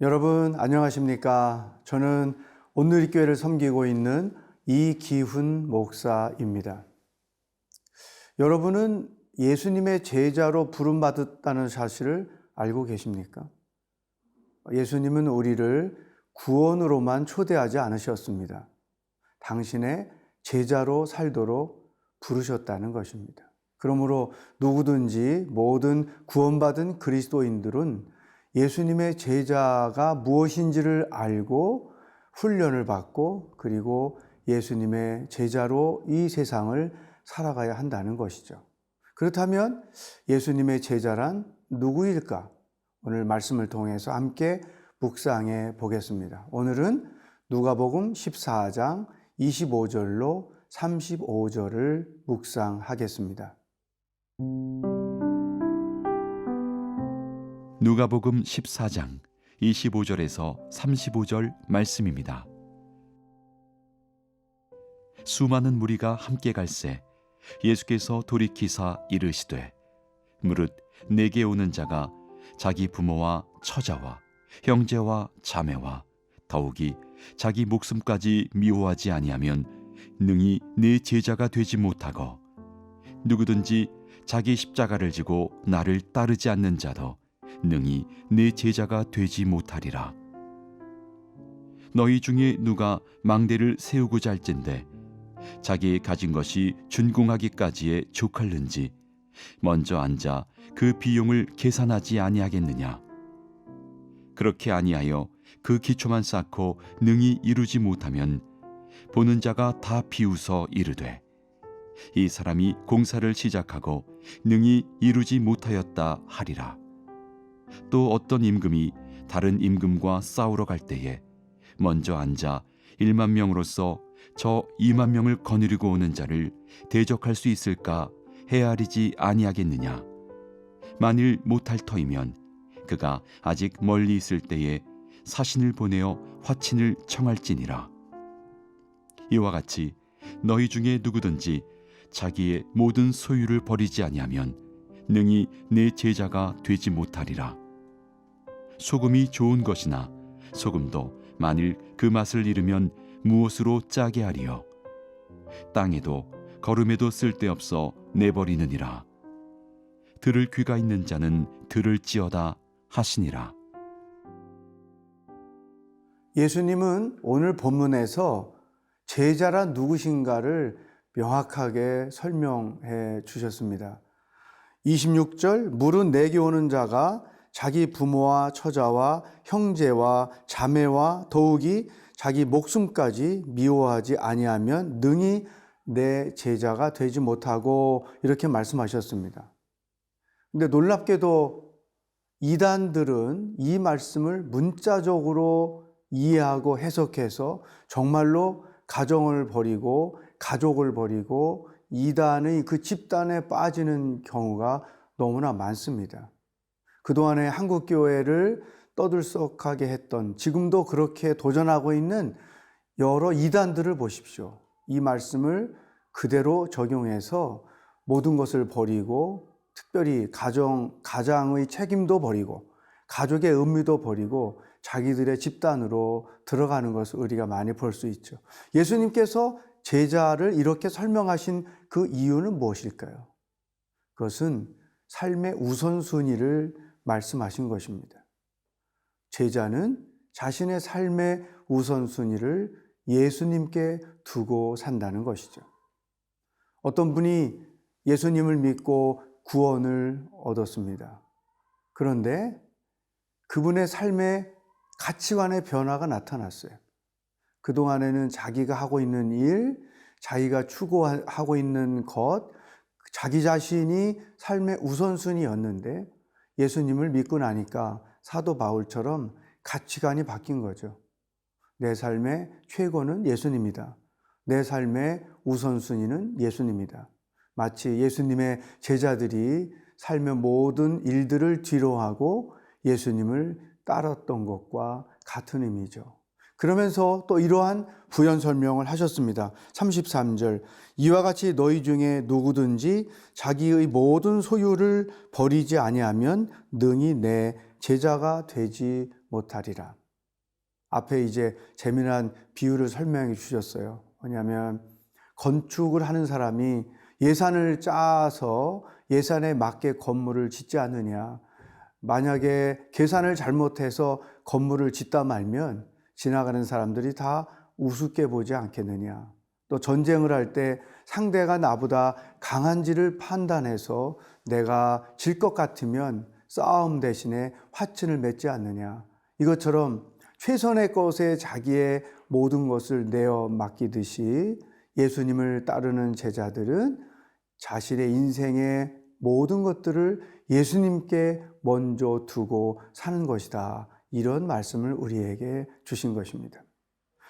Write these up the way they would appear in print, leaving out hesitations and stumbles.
여러분 안녕하십니까? 저는 온누리교회를 섬기고 있는 이기훈 목사입니다. 여러분은 예수님의 제자로 부름받았다는 사실을 알고 계십니까? 예수님은 우리를 구원으로만 초대하지 않으셨습니다. 당신의 제자로 살도록 부르셨다는 것입니다. 그러므로 누구든지 모든 구원받은 그리스도인들은 예수님의 제자가 무엇인지를 알고 훈련을 받고 그리고 예수님의 제자로 이 세상을 살아가야 한다는 것이죠. 그렇다면 예수님의 제자란 누구일까? 오늘 말씀을 통해서 함께 묵상해 보겠습니다. 오늘은 누가복음 14장 25절로 35절을 묵상하겠습니다. 누가복음 14장 25절에서 35절 말씀입니다. 수많은 무리가 함께 갈새 예수께서 돌이키사 이르시되 무릇 내게 오는 자가 자기 부모와 처자와 형제와 자매와 더욱이 자기 목숨까지 미워하지 아니하면 능히 내 제자가 되지 못하고 누구든지 자기 십자가를 지고 나를 따르지 않는 자도 능히 내 제자가 되지 못하리라. 너희 중에 누가 망대를 세우고자 할진대 자기 가진 것이 준공하기까지에 족할는지 먼저 앉아 그 비용을 계산하지 아니하겠느냐. 그렇게 아니하여 그 기초만 쌓고 능히 이루지 못하면 보는 자가 다 비웃어 이르되 이 사람이 공사를 시작하고 능히 이루지 못하였다 하리라. 또 어떤 임금이 다른 임금과 싸우러 갈 때에 먼저 앉아 1만 명으로서 저 2만 명을 거느리고 오는 자를 대적할 수 있을까 헤아리지 아니하겠느냐. 만일 못할 터이면 그가 아직 멀리 있을 때에 사신을 보내어 화친을 청할지니라. 이와 같이 너희 중에 누구든지 자기의 모든 소유를 버리지 아니하면 능히 내 제자가 되지 못하리라. 소금이 좋은 것이나 소금도 만일 그 맛을 잃으면 무엇으로 짜게 하리요. 땅에도 거름에도 쓸데없어 내버리느니라. 들을 귀가 있는 자는 들을지어다 하시니라. 예수님은 오늘 본문에서 제자란 누구신가를 명확하게 설명해 주셨습니다. 26절 무릇 내게 오는 자가 자기 부모와 처자와 형제와 자매와 더욱이 자기 목숨까지 미워하지 아니하면 능히 내 제자가 되지 못하고 이렇게 말씀하셨습니다. 근데 놀랍게도 이단들은 이 말씀을 문자적으로 이해하고 해석해서 정말로 가정을 버리고 가족을 버리고 이단의 그 집단에 빠지는 경우가 너무나 많습니다. 그동안에 한국교회를 떠들썩하게 했던 지금도 그렇게 도전하고 있는 여러 이단들을 보십시오. 이 말씀을 그대로 적용해서 모든 것을 버리고 특별히 가장의 책임도 버리고 가족의 의무도 버리고 자기들의 집단으로 들어가는 것을 우리가 많이 볼 수 있죠. 예수님께서 제자를 이렇게 설명하신 그 이유는 무엇일까요? 그것은 삶의 우선순위를 말씀하신 것입니다. 제자는 자신의 삶의 우선순위를 예수님께 두고 산다는 것이죠. 어떤 분이 예수님을 믿고 구원을 얻었습니다. 그런데 그분의 삶의 가치관의 변화가 나타났어요. 그동안에는 자기가 하고 있는 일, 자기가 추구하고 있는 것, 자기 자신이 삶의 우선순위였는데 예수님을 믿고 나니까 사도 바울처럼 가치관이 바뀐 거죠. 내 삶의 최고는 예수님이다. 내 삶의 우선순위는 예수님이다. 마치 예수님의 제자들이 삶의 모든 일들을 뒤로하고 예수님을 따랐던 것과 같은 의미죠. 그러면서 또 이러한 부연 설명을 하셨습니다. 33절 이와 같이 너희 중에 누구든지 자기의 모든 소유를 버리지 아니하면 능히 내 제자가 되지 못하리라. 앞에 이제 재미난 비유를 설명해 주셨어요. 뭐냐면 건축을 하는 사람이 예산을 짜서 예산에 맞게 건물을 짓지 않느냐. 만약에 계산을 잘못해서 건물을 짓다 말면 지나가는 사람들이 다 우습게 보지 않겠느냐. 또 전쟁을 할 때 상대가 나보다 강한지를 판단해서 내가 질 것 같으면 싸움 대신에 화친을 맺지 않느냐. 이것처럼 최선의 것에 자기의 모든 것을 내어 맡기듯이 예수님을 따르는 제자들은 자신의 인생의 모든 것들을 예수님께 먼저 두고 사는 것이다. 이런 말씀을 우리에게 주신 것입니다.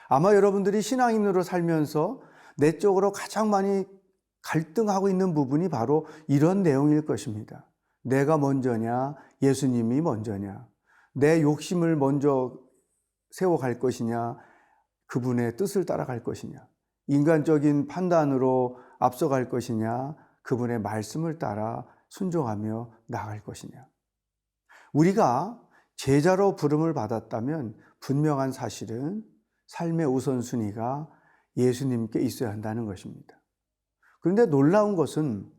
아마 여러분들이 신앙인으로 살면서 내적으로 가장 많이 갈등하고 있는 부분이 바로 이런 내용일 것입니다. 내가 먼저냐, 예수님이 먼저냐, 내 욕심을 먼저 세워갈 것이냐, 그분의 뜻을 따라갈 것이냐, 인간적인 판단으로 앞서갈 것이냐, 그분의 말씀을 따라 순종하며 나아갈 것이냐. 우리가 제자로 부름을 받았다면 분명한 사실은 삶의 우선순위가 예수님께 있어야 한다는 것입니다. 그런데 놀라운 것은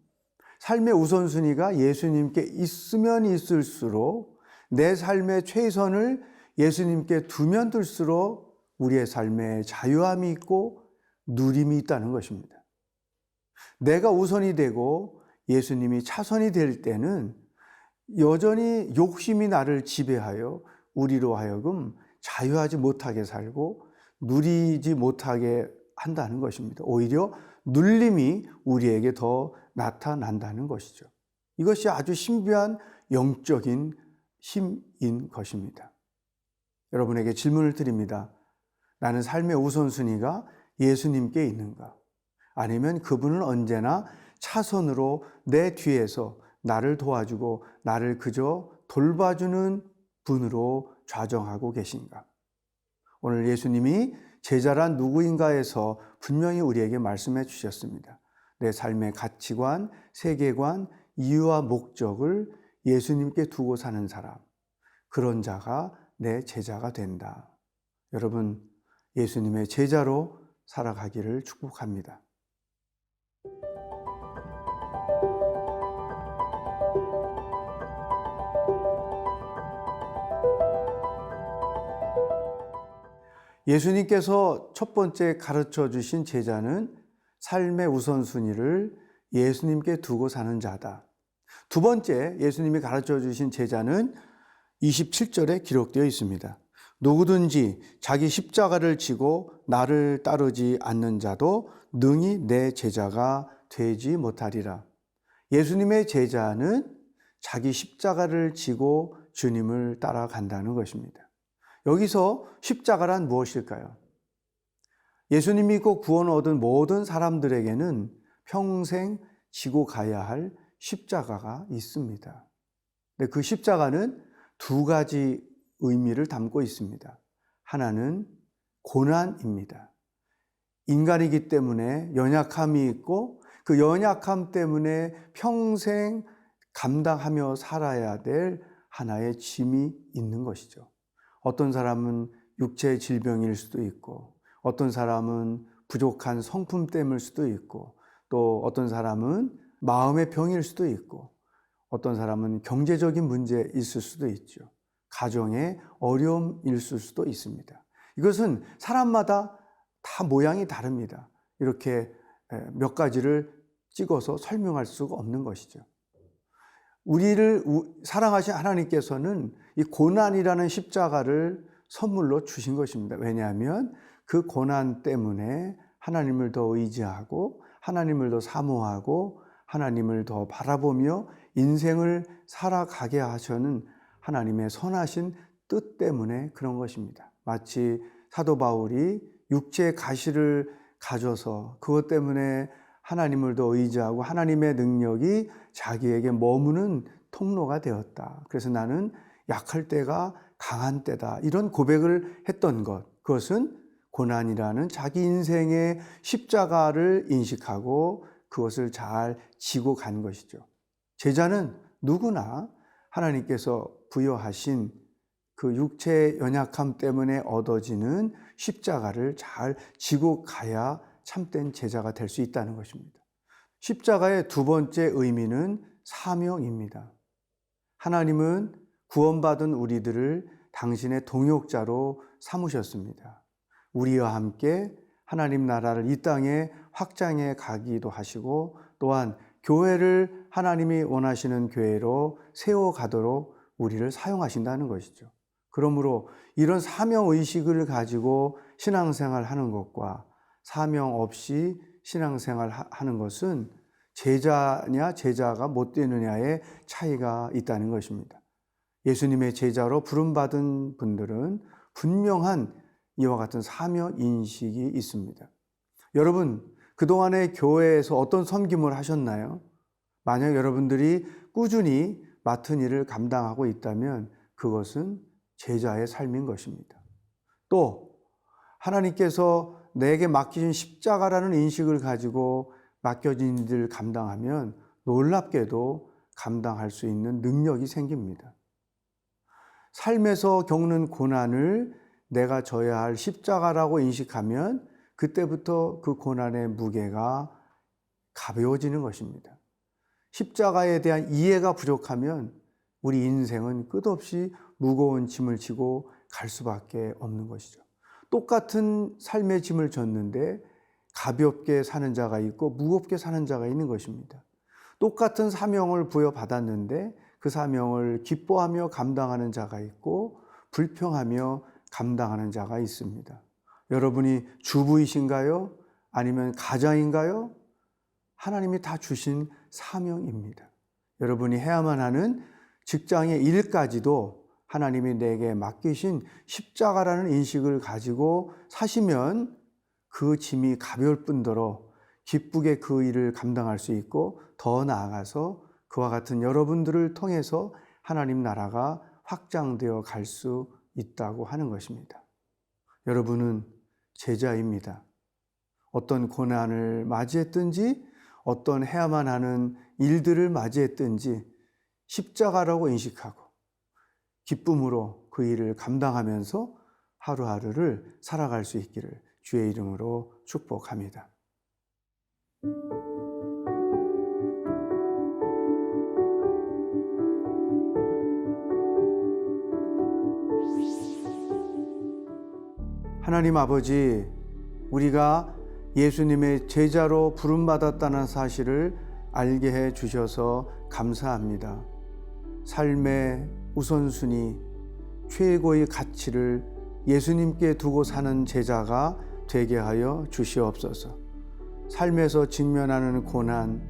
삶의 우선순위가 예수님께 있으면 있을수록 내 삶의 최선을 예수님께 두면 둘수록 우리의 삶에 자유함이 있고 누림이 있다는 것입니다. 내가 우선이 되고 예수님이 차선이 될 때는 여전히 욕심이 나를 지배하여 우리로 하여금 자유하지 못하게 살고 누리지 못하게 한다는 것입니다. 오히려 눌림이 우리에게 더 나타난다는 것이죠. 이것이 아주 신비한 영적인 힘인 것입니다. 여러분에게 질문을 드립니다. 나는 삶의 우선순위가 예수님께 있는가? 아니면 그분은 언제나 차선으로 내 뒤에서 나를 도와주고 나를 그저 돌봐주는 분으로 좌정하고 계신가? 오늘 예수님이 제자란 누구인가에서 분명히 우리에게 말씀해 주셨습니다. 내 삶의 가치관, 세계관, 이유와 목적을 예수님께 두고 사는 사람, 그런 자가 내 제자가 된다. 여러분, 예수님의 제자로 살아가기를 축복합니다. 예수님께서 첫 번째 가르쳐 주신 제자는 삶의 우선순위를 예수님께 두고 사는 자다. 두 번째 예수님이 가르쳐 주신 제자는 27절에 기록되어 있습니다. 누구든지 자기 십자가를 지고 나를 따르지 않는 자도 능히 내 제자가 되지 못하리라. 예수님의 제자는 자기 십자가를 지고 주님을 따라간다는 것입니다. 여기서 십자가란 무엇일까요? 예수님 믿고 구원 얻은 모든 사람들에게는 평생 지고 가야 할 십자가가 있습니다. 근데 그 십자가는 두 가지 의미를 담고 있습니다. 하나는 고난입니다. 인간이기 때문에 연약함이 있고 그 연약함 때문에 평생 감당하며 살아야 될 하나의 짐이 있는 것이죠. 어떤 사람은 육체의 질병일 수도 있고 어떤 사람은 부족한 성품 때문일 수도 있고 또 어떤 사람은 마음의 병일 수도 있고 어떤 사람은 경제적인 문제 있을 수도 있죠. 가정의 어려움이 있을 수도 있습니다. 이것은 사람마다 다 모양이 다릅니다. 이렇게 몇 가지를 찍어서 설명할 수가 없는 것이죠. 우리를 사랑하신 하나님께서는 이 고난이라는 십자가를 선물로 주신 것입니다. 왜냐하면 그 고난 때문에 하나님을 더 의지하고 하나님을 더 사모하고 하나님을 더 바라보며 인생을 살아가게 하시는 하나님의 선하신 뜻 때문에 그런 것입니다. 마치 사도 바울이 육체의 가시를 가져서 그것 때문에 하나님을 더 의지하고 하나님의 능력이 자기에게 머무는 통로가 되었다. 그래서 나는 약할 때가 강한 때다. 이런 고백을 했던 것. 그것은 고난이라는 자기 인생의 십자가를 인식하고 그것을 잘 지고 간 것이죠. 제자는 누구나 하나님께서 부여하신 그 육체의 연약함 때문에 얻어지는 십자가를 잘 지고 가야 참된 제자가 될 수 있다는 것입니다. 십자가의 두 번째 의미는 사명입니다. 하나님은 구원받은 우리들을 당신의 동역자로 삼으셨습니다. 우리와 함께 하나님 나라를 이 땅에 확장해 가기도 하시고 또한 교회를 하나님이 원하시는 교회로 세워가도록 우리를 사용하신다는 것이죠. 그러므로 이런 사명의식을 가지고 신앙생활 하는 것과 사명 없이 신앙생활 하는 것은 제자냐 제자가 못 되느냐의 차이가 있다는 것입니다. 예수님의 제자로 부름받은 분들은 분명한 이와 같은 사명인식이 있습니다. 여러분, 그동안에 교회에서 어떤 섬김을 하셨나요? 만약 여러분들이 꾸준히 맡은 일을 감당하고 있다면 그것은 제자의 삶인 것입니다. 또 하나님께서 내게 맡기신 십자가라는 인식을 가지고 맡겨진 일을 감당하면 놀랍게도 감당할 수 있는 능력이 생깁니다. 삶에서 겪는 고난을 내가 져야 할 십자가라고 인식하면 그때부터 그 고난의 무게가 가벼워지는 것입니다. 십자가에 대한 이해가 부족하면 우리 인생은 끝없이 무거운 짐을 지고 갈 수밖에 없는 것이죠. 똑같은 삶의 짐을 졌는데 가볍게 사는 자가 있고 무겁게 사는 자가 있는 것입니다. 똑같은 사명을 부여받았는데 그 사명을 기뻐하며 감당하는 자가 있고 불평하며 감당하는 자가 있습니다. 여러분이 주부이신가요? 아니면 가장인가요? 하나님이 다 주신 사명입니다. 여러분이 해야만 하는 직장의 일까지도 하나님이 내게 맡기신 십자가라는 인식을 가지고 사시면 그 짐이 가벼울 뿐더러 기쁘게 그 일을 감당할 수 있고 더 나아가서 그와 같은 여러분들을 통해서 하나님 나라가 확장되어 갈 수 있다고 하는 것입니다. 여러분은 제자입니다. 어떤 고난을 맞이했든지 어떤 해야만 하는 일들을 맞이했든지 십자가라고 인식하고 기쁨으로 그 일을 감당하면서 하루하루를 살아갈 수 있기를 주의 이름으로 축복합니다. 하나님 아버지, 우리가 예수님의 제자로 부름받았다는 사실을 알게 해 주셔서 감사합니다. 삶의 우선순위, 최고의 가치를 예수님께 두고 사는 제자가 되게 하여 주시옵소서. 삶에서 직면하는 고난,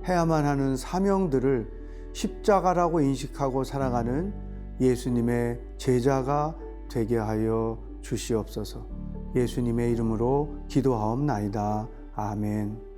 해야만 하는 사명들을 십자가라고 인식하고 살아가는 예수님의 제자가 되게 하여 주시옵소서. 예수님의 이름으로 기도하옵나이다. 아멘.